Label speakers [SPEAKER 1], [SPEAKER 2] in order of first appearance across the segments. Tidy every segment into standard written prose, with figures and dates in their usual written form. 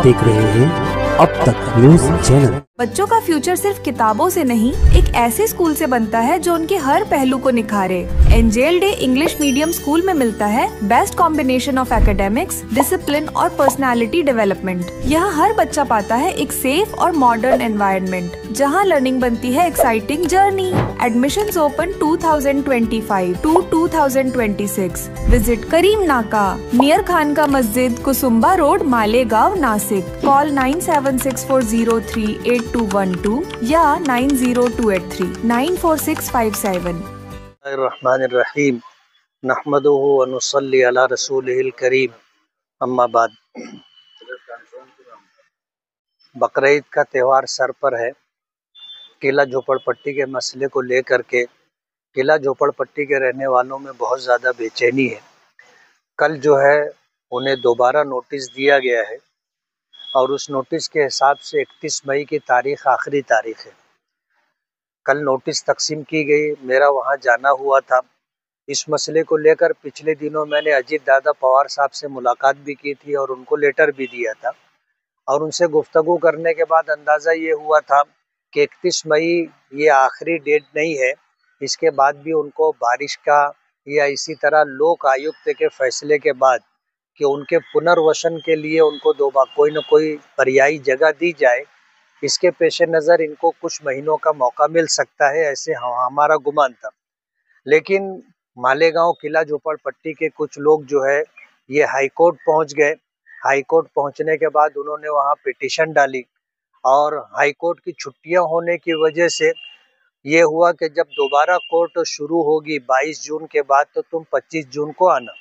[SPEAKER 1] देख रहे हैं अब तक न्यूज चैनल।
[SPEAKER 2] बच्चों का फ्यूचर सिर्फ किताबों से नहीं, एक ऐसे स्कूल से बनता है जो उनके हर पहलू को निखारे। Angel Day English medium school में मिलता है best combination of academics, discipline और पर्सनालिटी डेवलपमेंट। यहाँ हर बच्चा पाता है एक सेफ और मॉडर्न एनवायरनमेंट जहाँ लर्निंग बनती है exciting journey. Admissions open 2025 to 2026। Visit Karim Naka near Khanka Masjid, Kusumba road, Malegaon, Nashik. Call 9764038212 या 90283 94657।
[SPEAKER 3] रहमानिर्रहीम नहमदुहु व नुसल्ली अला रसूलिहिल करीम, अम्मा बाद। बकरीद का त्यौहार सर पर है। किला झोपड़पट्टी के मसले को लेकर के किला झोपड़पट्टी के रहने वालों में बहुत ज़्यादा बेचैनी है। कल जो है उन्हें दोबारा नोटिस दिया गया है और उस नोटिस के हिसाब से 31 मई की तारीख आखिरी तारीख है। कल नोटिस तकसीम की गई, मेरा वहां जाना हुआ था। इस मसले को लेकर पिछले दिनों मैंने अजीत दादा पवार साहब से मुलाकात भी की थी और उनको लेटर भी दिया था और उनसे गुफ्तगू करने के बाद अंदाज़ा ये हुआ था कि 31 मई ये आखिरी डेट नहीं है। इसके बाद भी उनको बारिश का या इसी तरह लोक आयुक्त के फैसले के बाद कि उनके पुनर्वसन के लिए उनको कोई न कोई पर्यायी जगह दी जाए, इसके पेश नज़र इनको कुछ महीनों का मौका मिल सकता है, ऐसे हमारा गुमान था। लेकिन मालेगांव किला झोपड़पट्टी के कुछ लोग जो है ये हाई कोर्ट पहुंच गए। हाई कोर्ट पहुंचने के बाद उन्होंने वहां पिटीशन डाली और हाई कोर्ट की छुट्टियां होने की वजह से ये हुआ कि जब दोबारा कोर्ट शुरू होगी 22 जून के बाद तो तुम 25 जून को आना।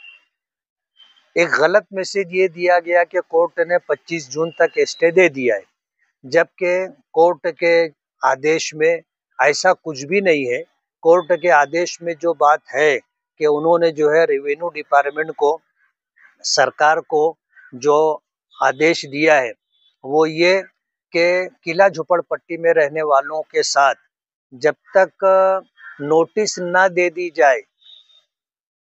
[SPEAKER 3] एक गलत मैसेज ये दिया गया कि कोर्ट ने 25 जून तक स्टे दे दिया है, जबकि कोर्ट के आदेश में ऐसा कुछ भी नहीं है। कोर्ट के आदेश में जो बात है कि उन्होंने जो है रेवेन्यू डिपार्टमेंट को, सरकार को जो आदेश दिया है वो ये कि किला झोपड़पट्टी में रहने वालों के साथ जब तक नोटिस ना दे दी जाए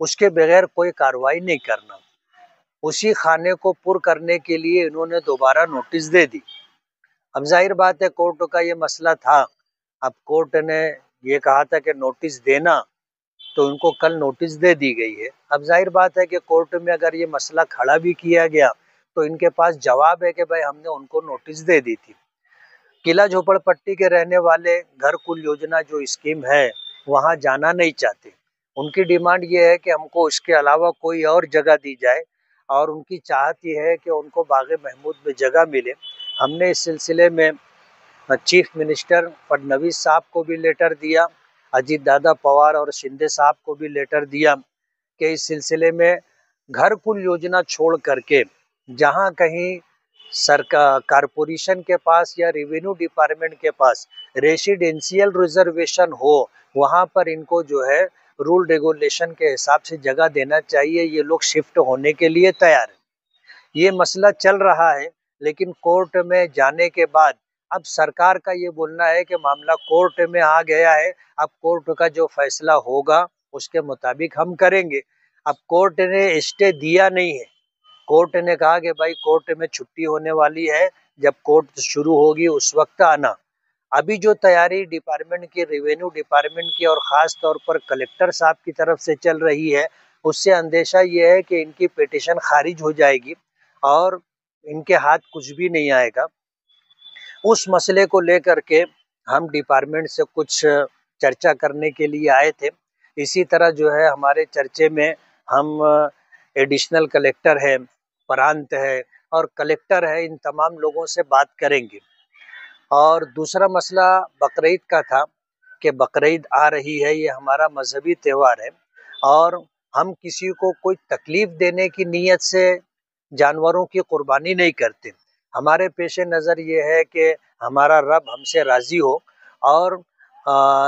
[SPEAKER 3] उसके बगैर कोई कार्रवाई नहीं करना। उसी खाने को पुर करने के लिए इन्होंने दोबारा नोटिस दे दी। अब जाहिर बात है कोर्ट का ये मसला था। अब कोर्ट ने ये कहा था कि नोटिस देना, तो इनको कल नोटिस दे दी गई है। अब जाहिर बात है कि कोर्ट में अगर ये मसला खड़ा भी किया गया तो इनके पास जवाब है कि भाई हमने उनको नोटिस दे दी थी। किला झोपड़पट्टी के रहने वाले घर कुल योजना जो स्कीम है वहाँ जाना नहीं चाहते। उनकी डिमांड ये है कि हमको इसके अलावा कोई और जगह दी जाए और उनकी चाहत ये है कि उनको बाग़ महमूद में जगह मिले। हमने इस सिलसिले में चीफ मिनिस्टर फडणवीस साहब को भी लेटर दिया, अजीत दादा पवार और शिंदे साहब को भी लेटर दिया कि इस सिलसिले में घर कुल योजना छोड़ करके जहां कहीं सरकार कारपोरेशन के पास या रेवेन्यू डिपार्टमेंट के पास रेसिडेंशियल रिजर्वेशन हो वहां पर इनको जो है रूल रेगुलेशन के हिसाब से जगह देना चाहिए। ये लोग शिफ्ट होने के लिए तैयार है। ये मसला चल रहा है, लेकिन कोर्ट में जाने के बाद अब सरकार का ये बोलना है कि मामला कोर्ट में आ गया है, अब कोर्ट का जो फैसला होगा उसके मुताबिक हम करेंगे। अब कोर्ट ने स्टे दिया नहीं है। कोर्ट ने कहा कि भाई कोर्ट में छुट्टी होने वाली है, जब कोर्ट शुरू होगी उस वक्त आना। अभी जो तैयारी डिपार्टमेंट की, रेवेन्यू डिपार्टमेंट की और ख़ास तौर पर कलेक्टर साहब की तरफ से चल रही है, उससे अंदेशा ये है कि इनकी पिटीशन खारिज हो जाएगी और इनके हाथ कुछ भी नहीं आएगा। उस मसले को लेकर के हम डिपार्टमेंट से कुछ चर्चा करने के लिए आए थे। इसी तरह जो है हमारे चर्चे में हम एडिशनल कलेक्टर है, प्रांत है और कलेक्टर है, इन तमाम लोगों से बात करेंगे। और दूसरा मसला बकरीद का था कि बकरीद आ रही है, ये हमारा मजहबी त्यौहार है और हम किसी को कोई तकलीफ देने की नीयत से जानवरों की कुर्बानी नहीं करते। हमारे पेश नज़र ये है कि हमारा रब हमसे राज़ी हो और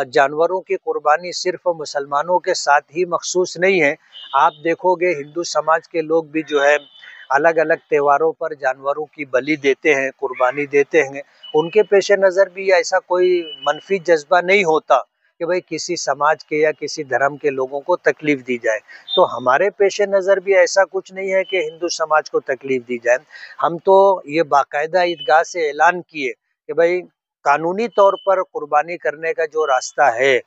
[SPEAKER 3] जानवरों की कुर्बानी सिर्फ मुसलमानों के साथ ही मखसूस नहीं है। आप देखोगे हिंदू समाज के लोग भी जो है अलग अलग त्योहारों पर जानवरों की बलि देते हैं, कुर्बानी देते हैं। उनके पेश नज़र भी ऐसा कोई मनफी जज्बा नहीं होता। कि भाई किसी समाज के या किसी धर्म के लोगों को तकलीफ दी जाए। तो हमारे पेशे नज़र भी ऐसा कुछ नहीं है कि हिंदू समाज को तकलीफ दी जाए। हम तो ये बाकायदा ईदगाह से ऐलान किए कि भाई कानूनी तौर पर कुर्बानी करने का जो रास्ता है,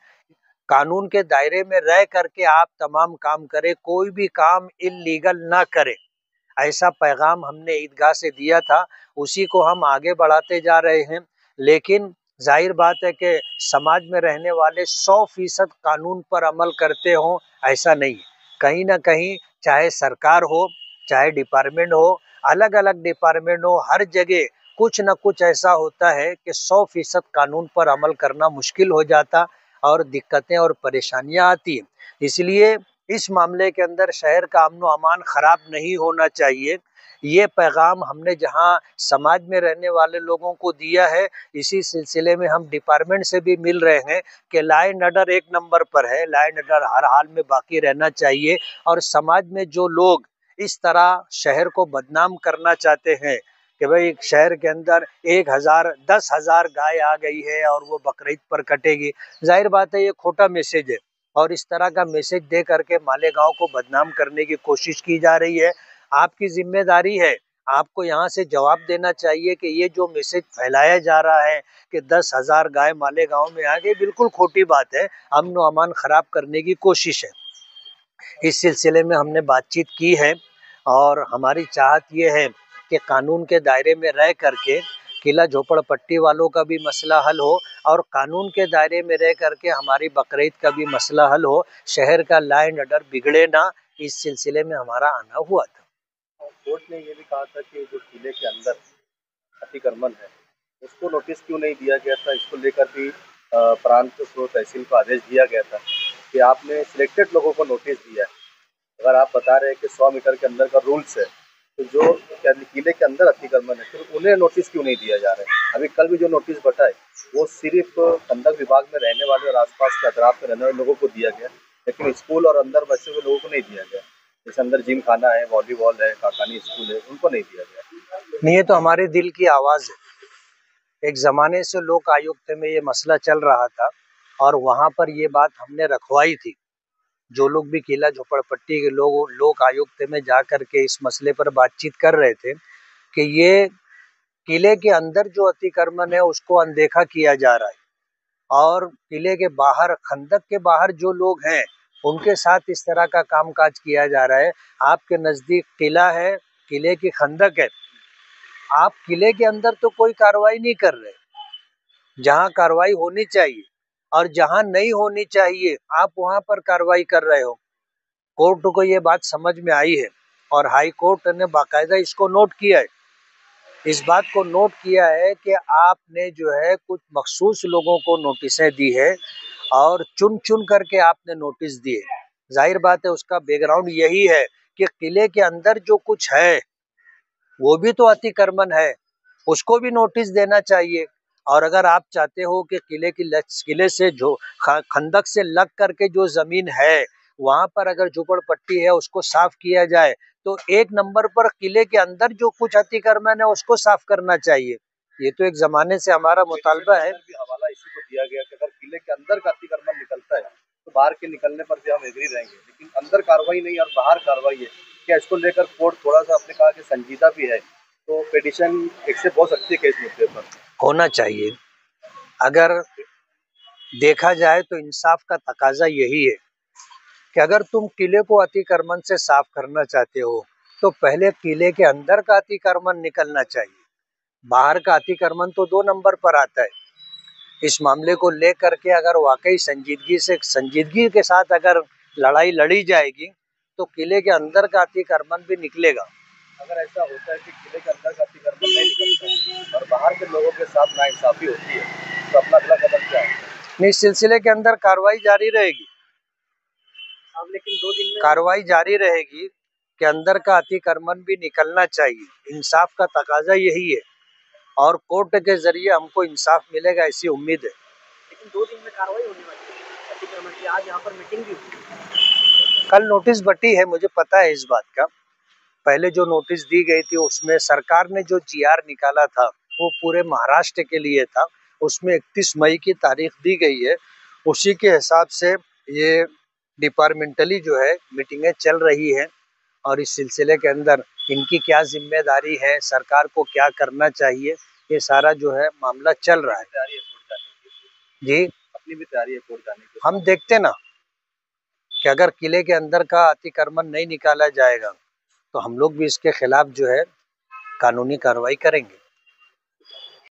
[SPEAKER 3] कानून के दायरे में रह करके आप तमाम काम करें, कोई भी काम इल्लीगल ना करें। ऐसा पैगाम हमने ईदगाह से दिया था, उसी को हम आगे बढ़ाते जा रहे हैं। लेकिन जाहिर बात है कि समाज में रहने वाले 100% कानून पर अमल करते हों, ऐसा नहीं है। कहीं ना कहीं चाहे सरकार हो, चाहे डिपार्टमेंट हो, अलग अलग डिपार्टमेंट हो, हर जगह कुछ न कुछ ऐसा होता है कि 100% कानून पर अमल करना मुश्किल हो जाता और दिक्कतें और परेशानियां आती हैं। इसलिए इस मामले के अंदर शहर का अमन अमान खराब नहीं होना चाहिए। ये पैगाम हमने जहां समाज में रहने वाले लोगों को दिया है, इसी सिलसिले में हम डिपार्टमेंट से भी मिल रहे हैं कि लॉ एंड ऑर्डर एक नंबर पर है, लॉ एंड ऑर्डर हर हाल में बाकी रहना चाहिए। और समाज में जो लोग इस तरह शहर को बदनाम करना चाहते हैं कि भाई शहर के अंदर 10,000 गाय आ गई है और वो बकरीद पर कटेगी, जाहिर बात है ये खोटा मैसेज है। और इस तरह का मैसेज दे करके मालेगांव को बदनाम करने की कोशिश की जा रही है। आपकी जिम्मेदारी है, आपको यहाँ से जवाब देना चाहिए कि ये जो मैसेज फैलाया जा रहा है कि 10,000 गाय मालेगांव में आ गई, बिल्कुल खोटी बात है, अमन व अमान खराब करने की कोशिश है। इस सिलसिले में हमने बातचीत की है और हमारी चाहत ये है कि कानून के दायरे में रह करके किला झोपड़पट्टी वालों का भी मसला हल हो और कानून के दायरे में रह करके हमारी बकरीद का भी मसला हल हो, शहर का लॉ एंड ऑर्डर बिगड़े ना। इस सिलसिले में हमारा आना हुआ था।
[SPEAKER 4] कोर्ट ने ये भी कहा था कि जो किले के अंदर अतिक्रमण है उसको नोटिस क्यों नहीं दिया गया था। इसको लेकर भी प्रांत को तहसील को आदेश दिया गया था कि आपने सिलेक्टेड लोगों को नोटिस दिया है। अगर आप बता रहे हैं कि 100 मीटर के अंदर का रूल्स है, तो जो किले के अंदर अतिक्रमण है फिर उन्हें नोटिस क्यों नहीं दिया जा रहा है। अभी कल भी जो नोटिस बटा है वो सिर्फ खंडक विभाग में रहने वाले और आसपास के अतराफ में रहने वाले लोगों को दिया गया, लेकिन स्कूल और अंदर बसे हुए लोगों को नहीं दिया गया। जैसे अंदर जिम खाना है, वॉलीबॉल है, काकानी स्कूल है, उनको नहीं दिया गया।
[SPEAKER 3] नहीं, ये तो हमारे दिल की आवाज़ है। एक ज़माने से लोक आयुक्त में ये मसला चल रहा था और वहाँ पर ये बात हमने रखवाई थी। जो लोग भी किला झोपड़पट्टी के लोग लोक आयुक्त में जा कर के इस मसले पर बातचीत कर रहे थे कि ये किले के अंदर जो अतिक्रमण है उसको अनदेखा किया जा रहा है और किले के बाहर, खंदक के बाहर जो लोग हैं उनके साथ इस तरह का कामकाज किया जा रहा है। आपके नज़दीक किला है, किले की खंदक है, आप किले के अंदर तो कोई कार्रवाई नहीं कर रहे। जहाँ कार्रवाई होनी चाहिए और जहाँ नहीं होनी चाहिए आप वहाँ पर कार्रवाई कर रहे हो। कोर्ट को ये बात समझ में आई है और हाई कोर्ट ने बाकायदा इसको नोट किया है। इस बात को नोट किया है कि आपने जो है कुछ मखसूस लोगों को नोटिसें दी है और चुन चुन करके आपने नोटिस दिए। जाहिर बात है उसका बैकग्राउंड यही है कि किले के अंदर जो कुछ है वो भी तो अतिक्रमण है, उसको भी नोटिस देना चाहिए। और अगर आप चाहते हो कि किले से जो खंदक से लग करके जो जमीन है वहां पर अगर झोपड़पट्टी है उसको साफ किया जाए, तो एक नंबर पर किले के अंदर जो कुछ अतिक्रमण है उसको साफ करना चाहिए। ये तो एक जमाने से हमारा मुतालबा है।
[SPEAKER 4] हवाला इसी को दिया गया कि अगर किले के अंदर का अतिक्रमण निकलता है तो बाहर के निकलने पर भी हम एग्री रहेंगे, लेकिन अंदर कार्रवाई नहीं और बाहर कार्रवाई है। क्या इसको लेकर कोर्ट थोड़ा सा आपने कहा कि संजीदा भी है, तो पिटीशन एक्सेप्ट हो सकती है क्या इस मुद्दे पर?
[SPEAKER 3] होना चाहिए। अगर देखा जाए तो इंसाफ का तकाजा यही है कि अगर तुम किले को अतिक्रमण से साफ करना चाहते हो तो पहले किले के अंदर का अतिक्रमण निकलना चाहिए। बाहर का अतिक्रमण तो 2 नंबर पर आता है। इस मामले को लेकर के अगर वाकई संजीदगी के साथ अगर लड़ाई लड़ी जाएगी तो किले के अंदर का अतिक्रमण भी निकलेगा।
[SPEAKER 4] अगर ऐसा होता है कि किले के अंदर का अतिक्रमण नहीं निकलता और बाहर के लोगों के साथ नाइंसाफी होती है, तो अपना अगला कदम क्या है?
[SPEAKER 3] इस सिलसिले के अंदर कार्रवाई जारी रहेगी।
[SPEAKER 4] लेकिन 2 दिन में
[SPEAKER 3] कार्रवाई जारी रहेगी कि अंदर का अतिक्रमण भी निकलना चाहिए। इंसाफ का तकाजा यही है और कोर्ट के जरिए हमको इंसाफ मिलेगा, ऐसी उम्मीद है।
[SPEAKER 4] लेकिन 2 दिन में कार्रवाई होने वाली है अतिक्रमण की। आज यहाँ पर मीटिंग भी हुई,
[SPEAKER 3] कल नोटिस बटी है, मुझे पता है इस बात का। पहले जो नोटिस दी गई थी उसमें सरकार ने जो GR निकाला था वो पूरे महाराष्ट्र के लिए था। उसमें 31 मई की तारीख दी गई है उसी के हिसाब से ये डिपार्टमेंटली जो है मीटिंगें चल रही है और इस सिलसिले के अंदर इनकी क्या जिम्मेदारी है, सरकार को क्या करना चाहिए, ये सारा जो है मामला चल रहा है।
[SPEAKER 4] तैयारी है कोर्ट जाने की?
[SPEAKER 3] जी,
[SPEAKER 4] अपनी भी तैयारी है कोर्ट जाने की?
[SPEAKER 3] हम देखते ना कि अगर किले के अंदर का अतिक्रमण नहीं निकाला जाएगा तो हम लोग भी इसके खिलाफ जो है कानूनी कार्रवाई करेंगे।